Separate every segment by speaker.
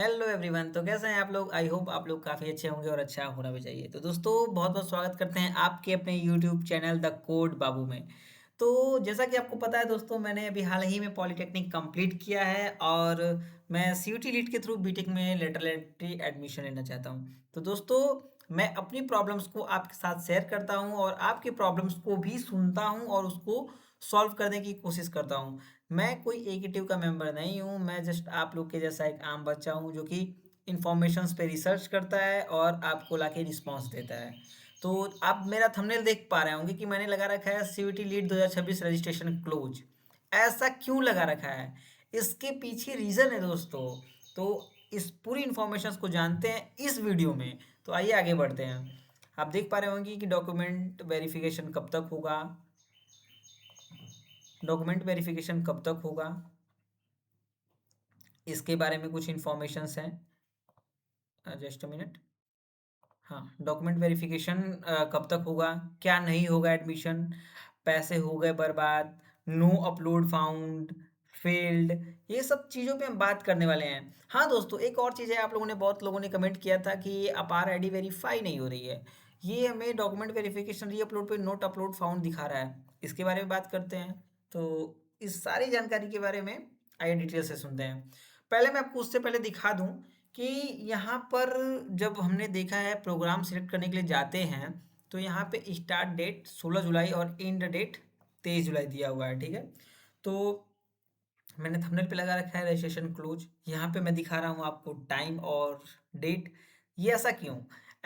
Speaker 1: Hello everyone. तो कैसे हैं आप लोग? आई होप आप लोग काफ़ी अच्छे होंगे और अच्छा होना भी चाहिए। तो दोस्तों बहुत बहुत स्वागत करते हैं आपके अपने यूट्यूब चैनल द कोड बाबू में। तो जैसा कि आपको पता है दोस्तों, मैंने अभी हाल ही में पॉलिटेक्निक कंप्लीट किया है और मैं सीयूटी लीट के थ्रू बीटेक में लेटरल एंट्री एडमिशन लेना चाहता हूँ। तो दोस्तों मैं अपनी प्रॉब्लम्स को आपके साथ शेयर करता हूँ और आपकी प्रॉब्लम्स को भी सुनता हूँ और उसको सॉल्व करने की कोशिश करता हूँ। मैं कोई एकेटिव का मेंबर नहीं हूँ, मैं जस्ट आप लोग के जैसा एक आम बच्चा हूँ जो कि इन्फॉर्मेशंस पे रिसर्च करता है और आपको लाके रिस्पॉन्स देता है। तो आप मेरा थंबनेल देख पा रहे होंगे कि मैंने लगा रखा है सीयूटी लीड 2026 रजिस्ट्रेशन क्लोज। ऐसा क्यों लगा रखा है? इसके पीछे रीज़न है दोस्तों। तो इस पूरी इन्फॉर्मेशंस को जानते हैं इस वीडियो में। तो आइए आगे बढ़ते हैं। आप देख पा रहे होंगे कि डॉक्यूमेंट वेरिफिकेशन कब तक होगा, डॉक्यूमेंट वेरिफिकेशन कब तक होगा, इसके बारे में कुछ इन्फॉर्मेशंस हैं। Just a minute. हाँ, डॉक्यूमेंट वेरिफिकेशन कब तक होगा, क्या नहीं होगा एडमिशन, पैसे हो गए बर्बाद, नो अपलोड फाउंड, फेल्ड, ये सब चीज़ों पे हम बात करने वाले हैं। हाँ दोस्तों, एक और चीज़ है, आप लोगों ने बहुत लोगों ने कमेंट किया था कि अपार आईडी वेरीफाई नहीं हो रही है। ये हमें डॉक्यूमेंट वेरिफिकेशन री अपलोड पे नोट अपलोड फाउंड दिखा रहा है। इसके बारे में बात करते हैं। तो इस सारी जानकारी के बारे में आइए डिटेल से सुनते हैं। पहले मैं आपको उससे पहले दिखा दूं कि यहाँ पर जब हमने देखा है प्रोग्राम सिलेक्ट करने के लिए जाते हैं तो यहाँ पे स्टार्ट डेट 16 जुलाई और एंड डेट 23 जुलाई दिया हुआ है। ठीक है, तो मैंने थंबनेल पे लगा रखा है रजिस्ट्रेशन क्लोज। यहाँ पे मैं दिखा रहा हूँ आपको टाइम और डेट। ये ऐसा क्यों?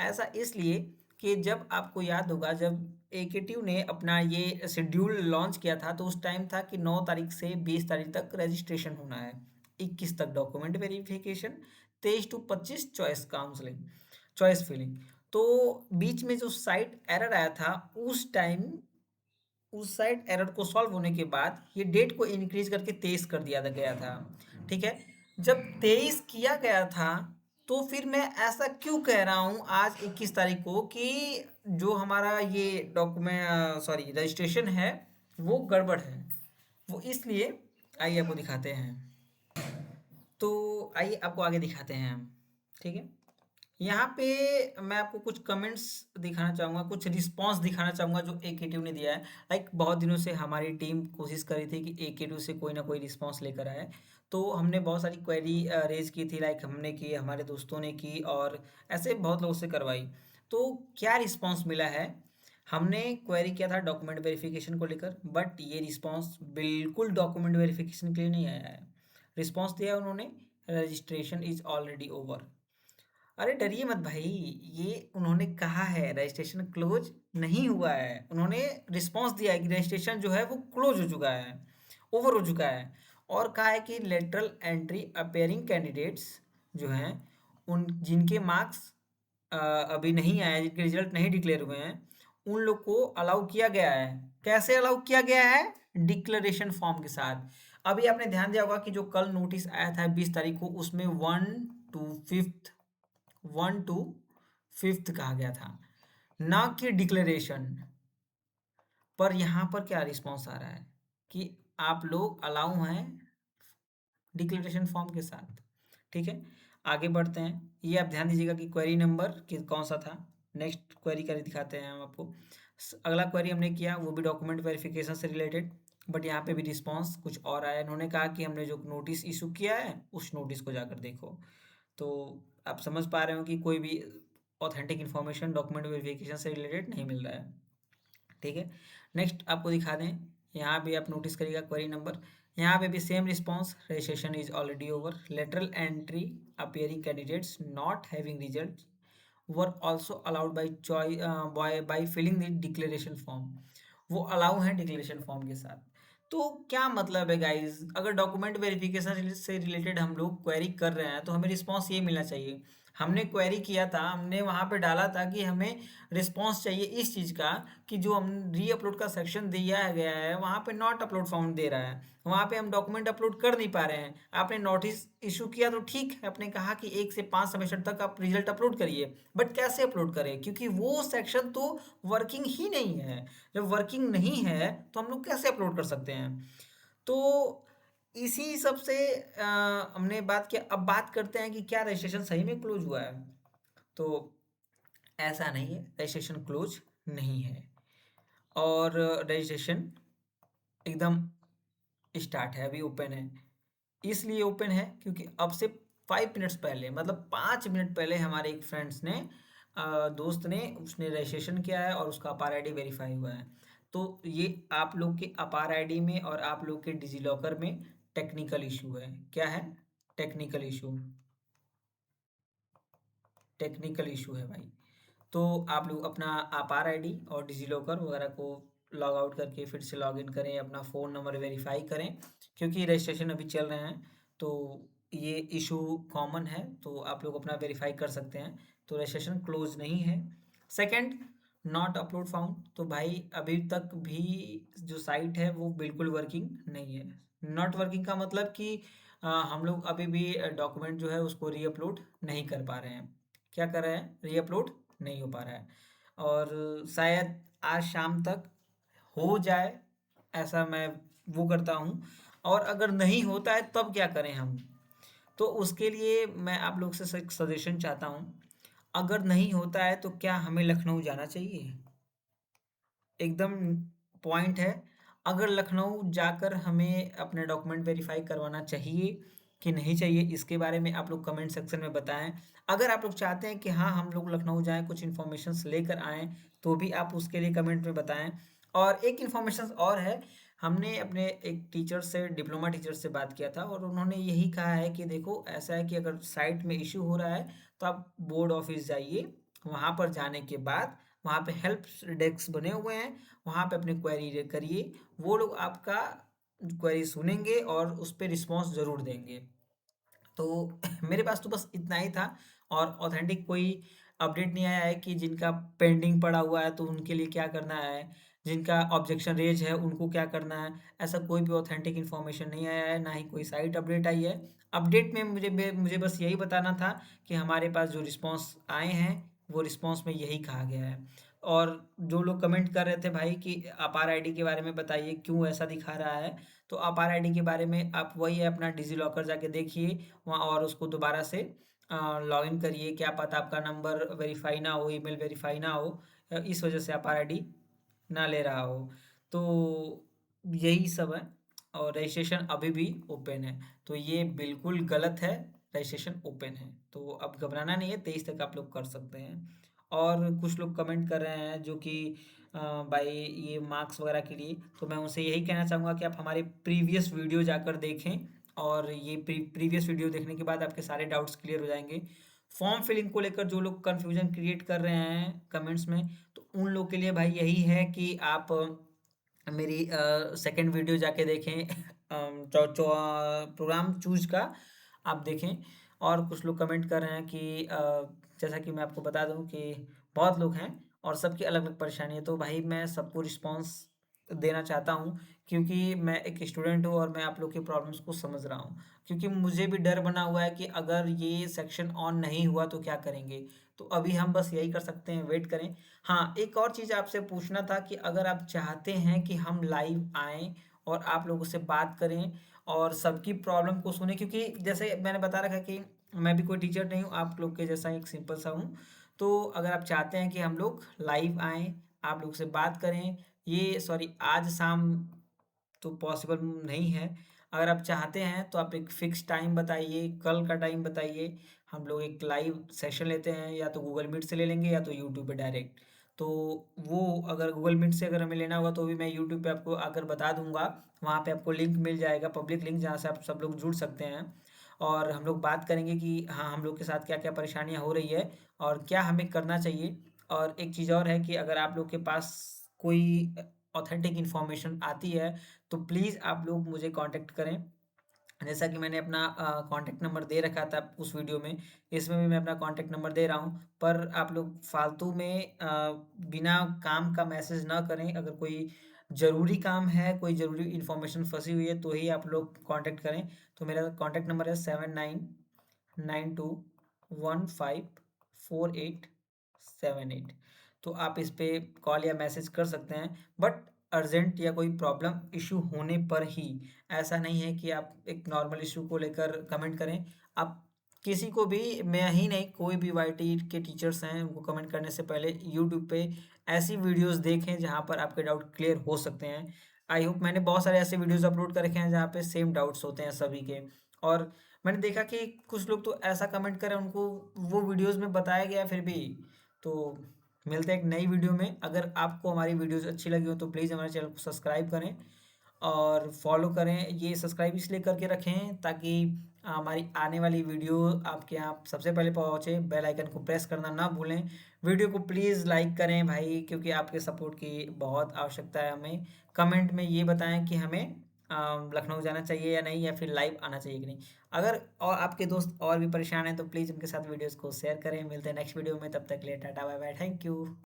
Speaker 1: ऐसा इसलिए कि जब आपको याद होगा, जब एकेटिव ने अपना ये शेड्यूल लॉन्च किया था तो उस टाइम था कि 9 तारीख से 20 तारीख तक रजिस्ट्रेशन होना है, 21 तक document verification, 23 to 25 choice counselling, choice filling. तो बीच में जो साइट एरर आया था उस टाइम, उस साइड एरर को सॉल्व होने के बाद ये डेट को इंक्रीज करके 23 कर दिया गया था। ठीक है, जब 23 किया गया था तो फिर मैं ऐसा क्यों कह रहा हूँ आज 21 तारीख को कि जो हमारा ये डॉक्यूमेंट सॉरी रजिस्ट्रेशन है वो गड़बड़ है। वो इसलिए, आइए आपको दिखाते हैं। तो आइए आपको आगे दिखाते हैं हम। ठीक है, यहाँ पे मैं आपको कुछ कमेंट्स दिखाना चाहूँगा, कुछ रिस्पांस दिखाना चाहूँगा जो एकेटिव ने दिया है। लाइक बहुत दिनों से हमारी टीम कोशिश कर रही थी कि एकेटिव से कोई ना कोई रिस्पांस लेकर आए। तो हमने बहुत सारी क्वेरी रेज की थी, लाइक हमने की, हमारे दोस्तों ने की और ऐसे बहुत लोगों से करवाई। तो क्या रिस्पांस मिला है? हमने क्वेरी किया था डॉक्यूमेंट वेरिफिकेशन को लेकर, बट ये रिस्पांस बिल्कुल डॉक्यूमेंट वेरिफिकेशन के लिए नहीं आया है। रिस्पांस दिया उन्होंने, रजिस्ट्रेशन इज ऑलरेडी ओवर। अरे डरिए मत भाई, ये उन्होंने कहा है रजिस्ट्रेशन क्लोज नहीं हुआ है। उन्होंने रिस्पांस दिया है कि रजिस्ट्रेशन जो है वो क्लोज हो चुका है, ओवर हो चुका है। और कहा है कि लेटरल एंट्री अपेयरिंग कैंडिडेट्स जो हैं, उन जिनके मार्क्स अभी नहीं आए, जिनके रिजल्ट नहीं डिक्लेयर हुए हैं, उन लोग को अलाउ किया गया है। कैसे अलाउ किया गया है? डिक्लेरेशन फॉर्म के साथ। अभी आपने ध्यान दिया होगा कि जो कल नोटिस आया था 20 तारीख को, उसमें 1 टू 5th कहा गया था, ना कि डिक्लेरेशन। पर यहाँ पर क्या रिस्पॉन्स आ रहा है कि आप लोग अलाउ हैं डिक्लेरेशन फॉर्म के साथ। ठीक है, आगे बढ़ते हैं। ये आप ध्यान दीजिएगा कि क्वेरी नंबर कि कौन सा था। नेक्स्ट क्वेरी का दिखाते हैं हम आपको। अगला क्वेरी हमने किया वो भी डॉक्यूमेंट वेरिफिकेशन से रिलेटेड, बट यहाँ पे भी रिस्पॉन्स कुछ और आया। इन्होंने कहा कि हमने जो नोटिस इशू किया है उस नोटिस को जाकर देखो। तो आप समझ पा रहे हो कि कोई भी ऑथेंटिक इन्फॉर्मेशन डॉक्यूमेंट वेरिफिकेशन से रिलेटेड नहीं मिल रहा है। ठीक है, नेक्स्ट आपको दिखा दें। यहाँ भी आप नोटिस करिएगा क्वेरी नंबर, यहाँ पे भी same response, registration is already over, lateral entry appearing candidates not having result were also allowed by choice by filling the declaration form. वो अलाउ हैं डिक्लेरेशन फॉर्म के साथ। तो क्या मतलब है गाइस, अगर डॉक्यूमेंट वेरिफिकेशन से रिलेटेड हम लोग क्वेरी कर रहे हैं तो हमें रिस्पांस ये मिलना चाहिए। हमने क्वेरी किया था, हमने वहाँ पे डाला था कि हमें रिस्पांस चाहिए इस चीज़ का कि जो हम री अपलोड का सेक्शन दिया गया है वहाँ पे नॉट अपलोड फाउंड दे रहा है, वहाँ पे हम डॉक्यूमेंट अपलोड कर नहीं पा रहे हैं। आपने नोटिस इशू किया तो ठीक है, आपने कहा कि 1 से 5 सेमेस्टर तक आप रिजल्ट अपलोड करिए, बट कैसे अपलोड करें क्योंकि वो सेक्शन तो वर्किंग ही नहीं है। जब वर्किंग नहीं है तो हम लोग कैसे अपलोड कर सकते हैं? तो इसी सब से हमने बात किया। अब बात करते हैं कि क्या रजिस्ट्रेशन सही में क्लोज हुआ है। तो ऐसा नहीं है, रजिस्ट्रेशन क्लोज नहीं है। और रजिस्ट्रेशन एकदम स्टार्ट है, अभी ओपन है। इसलिए ओपन है क्योंकि अब से 5 मिनट्स पहले, मतलब 5 मिनट पहले हमारे एक फ्रेंड्स ने दोस्त ने उसने रजिस्ट्रेशन किया है और उसका अपार आईडी वेरीफाई हुआ है। तो ये आप लोग के अपार आईडी में और आप लोग के डिजी लॉकर में टेक्निकल इशू है। क्या है? Technical issue. टेक्निकल इशू है भाई। तो आप लोग अपना अपार आईडी और डिजी लॉकर वगैरह को लॉग आउट करके फिर से लॉग इन करें, अपना फ़ोन नंबर वेरीफाई करें, क्योंकि रजिस्ट्रेशन अभी चल रहे हैं। तो ये इशू कॉमन है, तो आप लोग अपना वेरीफाई कर सकते हैं। तो रजिस्ट्रेशन क्लोज नहीं है। Second, not upload found. तो भाई अभी तक भी जो साइट है वो बिल्कुल वर्किंग नहीं है। नॉट वर्किंग का मतलब कि हम लोग अभी भी डॉक्यूमेंट जो है उसको रीअपलोड नहीं कर पा रहे हैं। क्या कर रहे हैं? रीअपलोड नहीं हो पा रहा है। और शायद आज शाम तक हो जाए, ऐसा मैं वो करता हूँ। और अगर नहीं होता है तब क्या करें हम? तो उसके लिए मैं आप लोग से एक सजेशन चाहता हूँ। अगर नहीं होता है तो क्या हमें लखनऊ जाना चाहिए? एकदम पॉइंट है। अगर लखनऊ जाकर हमें अपने डॉक्यूमेंट वेरीफाई करवाना चाहिए कि नहीं चाहिए, इसके बारे में आप लोग कमेंट सेक्शन में बताएं। अगर आप लोग चाहते हैं कि हाँ हम लोग लखनऊ जाएं, कुछ इन्फॉर्मेशंस लेकर आएँ, तो भी आप उसके लिए कमेंट में बताएं। और एक इन्फॉर्मेशन और है, हमने अपने एक टीचर से, डिप्लोमा टीचर से बात किया था और उन्होंने यही कहा है कि देखो ऐसा है कि अगर साइट में इशू हो रहा है तो आप बोर्ड ऑफिस जाइए। वहाँ पर जाने के बाद वहाँ पे हेल्प डेस्क बने हुए हैं, वहाँ पे अपनी क्वेरी करिए। वो लोग आपका क्वेरी सुनेंगे और उस पे रिस्पॉन्स ज़रूर देंगे। तो मेरे पास तो बस इतना ही था। और ऑथेंटिक कोई अपडेट नहीं आया है कि जिनका पेंडिंग पड़ा हुआ है तो उनके लिए क्या करना है, जिनका ऑब्जेक्शन रेज है उनको क्या करना है। ऐसा कोई भी ऑथेंटिक इन्फॉर्मेशन नहीं आया है, ना ही कोई साइट अपडेट आई है। अपडेट में मुझे बस यही बताना था कि हमारे पास जो रिस्पॉन्स आए हैं वो रिस्पॉन्स में यही कहा गया है। और जो लोग कमेंट कर रहे थे भाई कि अपार आईडी के बारे में बताइए क्यों ऐसा दिखा रहा है, तो अपार आईडी के बारे में आप वही है, अपना डिजी लॉकर जाके देखिए वहाँ और उसको दोबारा से लॉगिन करिए। क्या पता आपका नंबर वेरीफाई ना हो, ईमेल वेरीफाई ना हो, इस वजह से अपार आईडी ना ले रहा हो। तो यही सब है। और रजिस्ट्रेशन अभी भी ओपन है, तो ये बिल्कुल गलत है। रजिस्ट्रेशन ओपन है तो अब घबराना नहीं है, 23 तक आप लोग कर सकते हैं। और कुछ लोग कमेंट कर रहे हैं जो कि भाई ये मार्क्स वगैरह के लिए, तो मैं उनसे यही कहना चाहूँगा कि आप हमारे प्रीवियस वीडियो जाकर देखें। और ये प्रीवियस वीडियो देखने के बाद आपके सारे डाउट्स क्लियर हो जाएंगे। फॉर्म फिलिंग को लेकर जो लोग कन्फ्यूजन क्रिएट कर रहे हैं कमेंट्स में, तो उन लोग के लिए भाई यही है कि आप मेरी सेकंड वीडियो जाके देखें, प्रोग्राम चूज का आप देखें। और कुछ लोग कमेंट कर रहे हैं कि जैसा कि मैं आपको बता दूं कि बहुत लोग हैं और सबकी अलग अलग परेशानी है, तो भाई मैं सबको रिस्पांस देना चाहता हूं, क्योंकि मैं एक स्टूडेंट हूं और मैं आप लोग की प्रॉब्लम्स को समझ रहा हूं। क्योंकि मुझे भी डर बना हुआ है कि अगर ये सेक्शन ऑन नहीं हुआ तो क्या करेंगे। तो अभी हम बस यही कर सकते हैं, वेट करें। हाँ, एक और चीज़ आपसे पूछना था कि अगर आप चाहते हैं कि हम लाइव आएँ और आप लोगों से बात करें और सबकी प्रॉब्लम को सुनें, क्योंकि जैसे मैंने बता रखा कि मैं भी कोई टीचर नहीं हूँ, आप लोग के जैसा एक सिंपल सा हूँ। तो अगर आप चाहते हैं कि हम लोग लाइव आएँ, आप लोग से बात करें, ये सॉरी आज शाम तो पॉसिबल नहीं है। अगर आप चाहते हैं तो आप एक फ़िक्स टाइम बताइए, कल का टाइम बताइए। हम लोग एक लाइव सेशन लेते हैं, या तो गूगल मीट से ले लेंगे या तो यूट्यूब पे डायरेक्ट। तो वो अगर गूगल मीट से अगर हमें लेना होगा तो भी मैं यूट्यूब पे आपको आकर बता दूँगा। वहाँ पे आपको लिंक मिल जाएगा, पब्लिक लिंक, जहाँ से आप सब लोग जुड़ सकते हैं। और हम लोग बात करेंगे कि हाँ, हम लोग के साथ क्या-क्या परेशानियाँ हो रही है और क्या हमें करना चाहिए। और एक चीज़ और है कि अगर आप लोग के पास कोई ऑथेंटिक इन्फॉर्मेशन आती है तो प्लीज़ आप लोग मुझे कांटेक्ट करें। जैसा कि मैंने अपना कॉन्टैक्ट नंबर दे रखा था उस वीडियो में, इसमें भी मैं अपना कॉन्टैक्ट नंबर दे रहा हूँ। पर आप लोग फालतू में बिना काम का मैसेज ना करें। अगर कोई ज़रूरी काम है, कोई ज़रूरी इन्फॉर्मेशन फँसी हुई है तो ही आप लोग कॉन्टैक्ट करें। तो मेरा कॉन्टैक्ट नंबर है 7992154878। तो आप इस पे कॉल या मैसेज कर सकते हैं। बट अर्जेंट या कोई प्रॉब्लम इश्यू होने पर ही, ऐसा नहीं है कि आप एक नॉर्मल इश्यू को लेकर कमेंट करें। आप किसी को भी, मैं ही नहीं, कोई भी वाईटी के टीचर्स हैं, उनको कमेंट करने से पहले यूट्यूब पे ऐसी वीडियोज़ देखें जहाँ पर आपके डाउट क्लियर हो सकते हैं। आई होप, मैंने बहुत सारे ऐसे वीडियोज़ अपलोड कर रखे हैं जहाँ पे सेम डाउट्स होते हैं सभी के, और मैंने देखा कि कुछ लोग तो ऐसा कमेंट करें, उनको वो वीडियोज़ में बताया गया फिर भी। तो मिलते हैं एक नई वीडियो में। अगर आपको हमारी वीडियोज़ अच्छी लगी हो तो प्लीज़ हमारे चैनल को सब्सक्राइब करें और फॉलो करें। ये सब्सक्राइब इसलिए करके रखें ताकि हमारी आने वाली वीडियो आपके यहाँ सबसे पहले पहुँचे। बेल आइकन को प्रेस करना ना भूलें। वीडियो को प्लीज़ लाइक करें भाई, क्योंकि आपके सपोर्ट की बहुत आवश्यकता है हमें। कमेंट में ये बताएं कि हमें लखनऊ जाना चाहिए या नहीं, या फिर लाइव आना चाहिए कि नहीं। अगर और आपके दोस्त और भी परेशान हैं तो प्लीज़ उनके साथ वीडियोज़ को शेयर करें। मिलते हैं नेक्स्ट वीडियो में, तब तक के लिए tata bye bye, thank you.